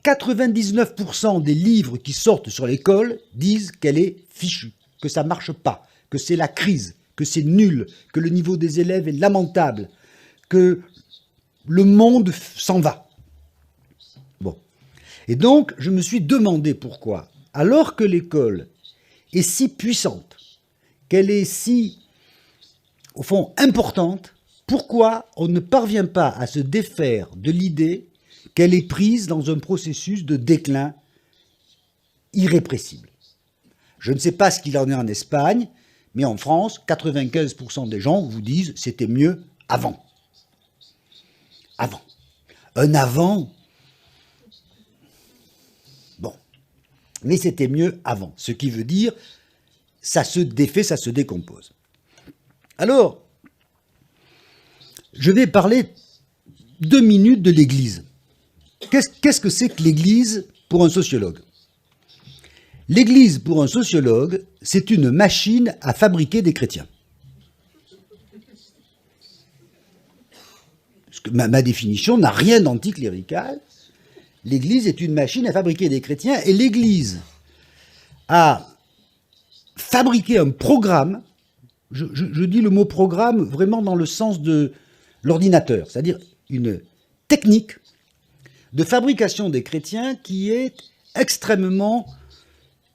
99% des livres qui sortent sur l'école disent qu'elle est fichue, que ça ne marche pas, que c'est la crise, que c'est nul, que le niveau des élèves est lamentable, que le monde s'en va. Bon. Et donc, je me suis demandé pourquoi, alors que l'école est si puissante, qu'elle est si, au fond, importante, pourquoi on ne parvient pas à se défaire de l'idée qu'elle est prise dans un processus de déclin irrépressible. Je ne sais pas ce qu'il en est en Espagne, mais en France, 95% des gens vous disent c'était mieux avant. Avant. Un avant, bon, mais c'était mieux avant. Ce qui veut dire, ça se défait, ça se décompose. Alors, je vais parler 2 minutes de l'Église. Qu'est-ce que c'est que l'Église pour un sociologue? L'Église pour un sociologue, c'est une machine à fabriquer des chrétiens. Parce que ma définition n'a rien d'anticlérical. L'Église est une machine à fabriquer des chrétiens et l'Église a fabriqué un programme. Je dis le mot programme vraiment dans le sens de l'ordinateur, c'est-à-dire une technique de fabrication des chrétiens qui est extrêmement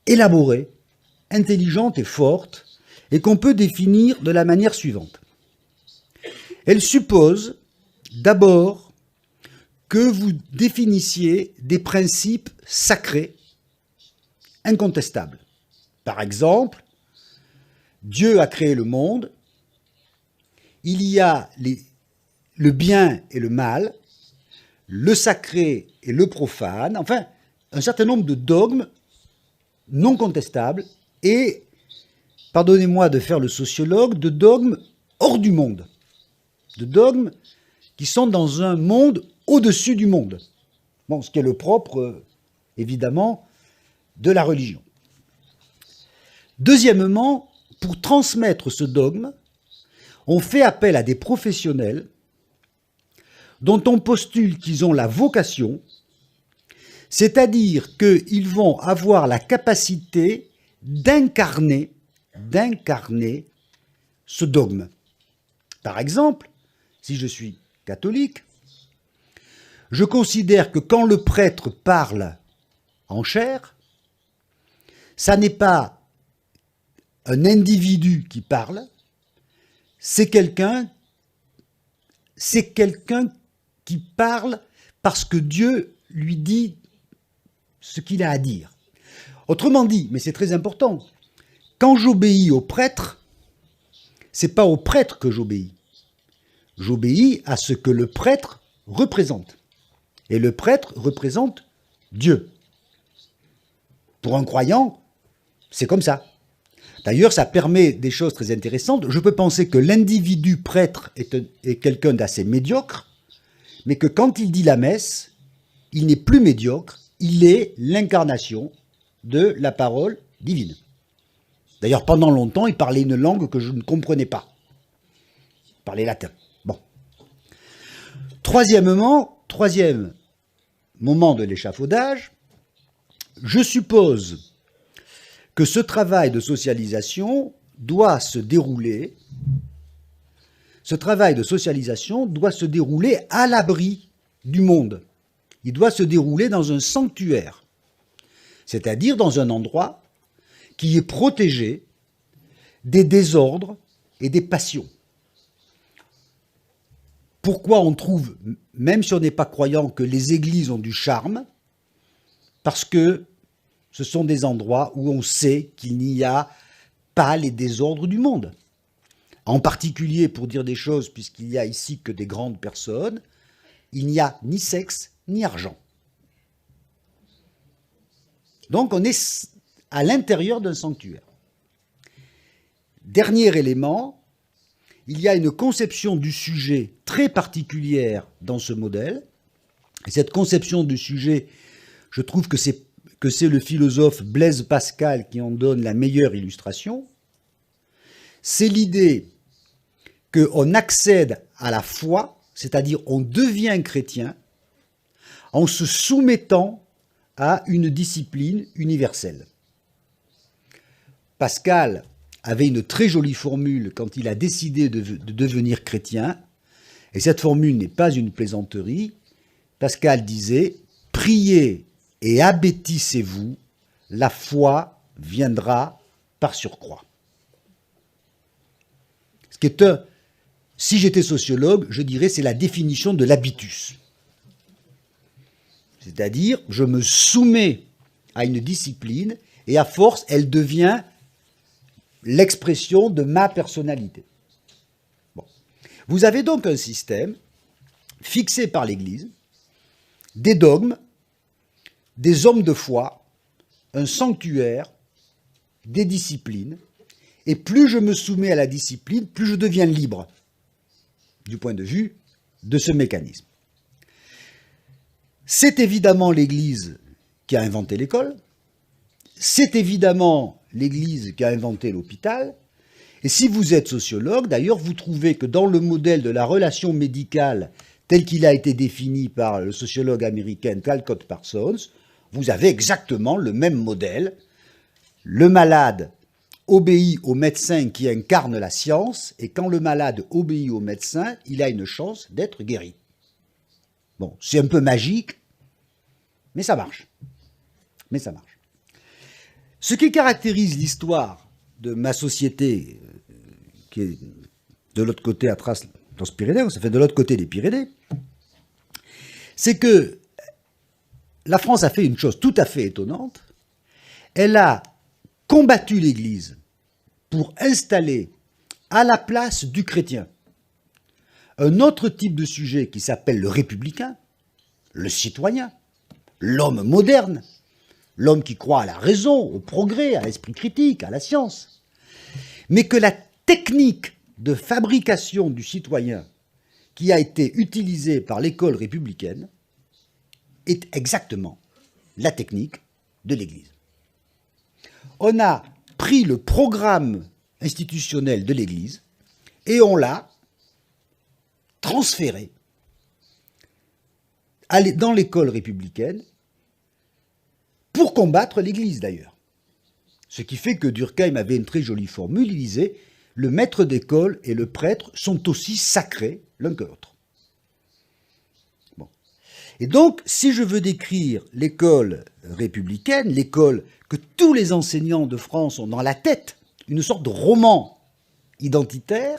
élaborée, intelligente et forte, et qu'on peut définir de la manière suivante. Elle suppose d'abord que vous définissiez des principes sacrés, incontestables. Par exemple, Dieu a créé le monde, il y a le bien et le mal, le sacré et le profane, enfin, un certain nombre de dogmes non contestables et, pardonnez-moi de faire le sociologue, de dogmes hors du monde, de dogmes qui sont dans un monde au-dessus du monde. Bon, ce qui est le propre, évidemment, de la religion. Deuxièmement, pour transmettre ce dogme, on fait appel à des professionnels dont on postule qu'ils ont la vocation, c'est-à-dire qu'ils vont avoir la capacité d'incarner ce dogme. Par exemple, si je suis catholique, je considère que quand le prêtre parle en chair, ça n'est pas un individu qui parle, c'est quelqu'un qui parle parce que Dieu lui dit ce qu'il a à dire. Autrement dit, mais c'est très important, quand j'obéis au prêtre, c'est pas au prêtre que j'obéis. J'obéis à ce que le prêtre représente. Et le prêtre représente Dieu. Pour un croyant, c'est comme ça. D'ailleurs, ça permet des choses très intéressantes. Je peux penser que l'individu prêtre est quelqu'un d'assez médiocre, mais que quand il dit la messe, il n'est plus médiocre, il est l'incarnation de la parole divine. D'ailleurs, pendant longtemps, il parlait une langue que je ne comprenais pas. Il parlait latin. Bon. Troisième moment de l'échafaudage, je suppose que ce travail de socialisation doit se dérouler à l'abri du monde. Il doit se dérouler dans un sanctuaire, c'est-à-dire dans un endroit qui est protégé des désordres et des passions. Pourquoi on trouve, même si on n'est pas croyant, que les églises ont du charme? Parce que ce sont des endroits où on sait qu'il n'y a pas les désordres du monde. En particulier, pour dire des choses, puisqu'il n'y a ici que des grandes personnes, il n'y a ni sexe ni argent. Donc on est à l'intérieur d'un sanctuaire. Dernier élément, il y a une conception du sujet très particulière dans ce modèle. Et cette conception du sujet, je trouve que c'est le philosophe Blaise Pascal qui en donne la meilleure illustration. C'est l'idée qu'on accède à la foi, c'est-à-dire on devient chrétien, en se soumettant à une discipline universelle. Pascal avait une très jolie formule quand il a décidé de devenir chrétien, et cette formule n'est pas une plaisanterie. Pascal disait « Priez et abêtissez-vous, la foi viendra par surcroît ». Ce qui est si j'étais sociologue, je dirais c'est la définition de l'habitus. C'est-à-dire, je me soumets à une discipline et à force, elle devient l'expression de ma personnalité. Bon. Vous avez donc un système fixé par l'Église, des dogmes, des hommes de foi, un sanctuaire, des disciplines, et plus je me soumets à la discipline, plus je deviens libre du point de vue de ce mécanisme. C'est évidemment l'Église qui a inventé l'école, c'est évidemment l'Église qui a inventé l'hôpital, et si vous êtes sociologue, d'ailleurs, vous trouvez que dans le modèle de la relation médicale tel qu'il a été défini par le sociologue américain Talcott Parsons, vous avez exactement le même modèle. Le malade obéit au médecin qui incarne la science, et quand le malade obéit au médecin, il a une chance d'être guéri. Bon, c'est un peu magique, mais ça marche. Mais ça marche. Ce qui caractérise l'histoire de ma société, qui est de l'autre côté, à Trans-Pyrénées, ça fait de l'autre côté des Pyrénées, c'est que la France a fait une chose tout à fait étonnante. Elle a combattu l'Église pour installer à la place du chrétien un autre type de sujet qui s'appelle le républicain, le citoyen, l'homme moderne, l'homme qui croit à la raison, au progrès, à l'esprit critique, à la science. Mais que la technique de fabrication du citoyen qui a été utilisée par l'école républicaine est exactement la technique de l'Église. On a pris le programme institutionnel de l'Église et on l'a transféré dans l'école républicaine pour combattre l'Église d'ailleurs. Ce qui fait que Durkheim avait une très jolie formule, il disait « Le maître d'école et le prêtre sont aussi sacrés l'un que l'autre ». Bon. Et donc, si je veux décrire l'école républicaine, l'école que tous les enseignants de France ont dans la tête, une sorte de roman identitaire,